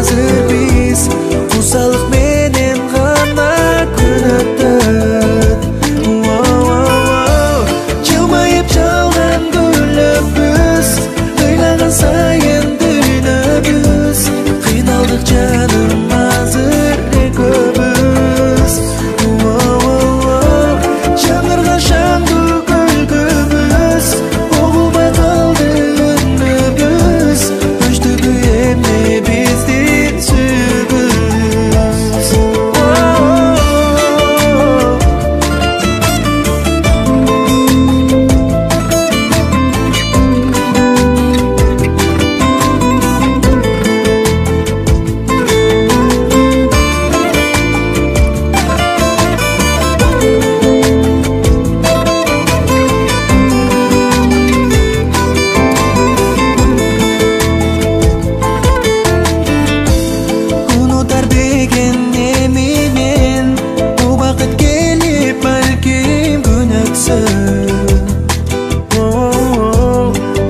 hazır biz Uzalık menem gana könötön Jılmayıp çalgan gülübüz Kıylagan sayın düynübüz Kıynaldık canım hazır köbüz Жаңырға шаңды күлкіміз Оғылмай қалды үніміз Өштігі емне бізден сүйгіз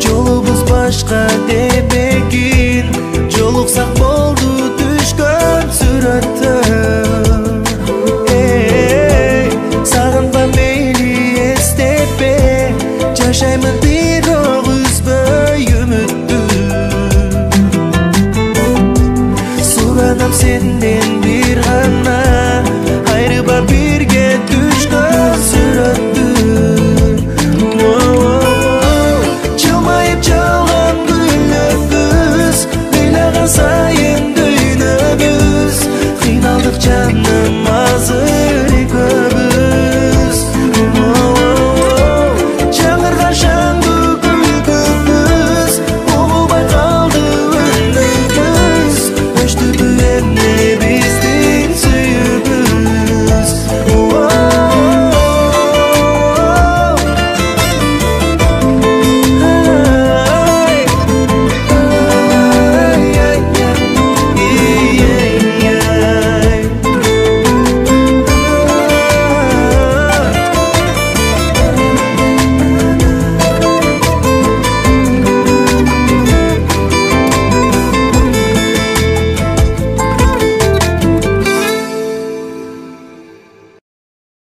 Жолубуз башка дебегин Жолуксак болду түшкөн сүрөттөн Сагынба мейли эстепе Жашаймын бирок үзбөй үмүттү Суранам сенден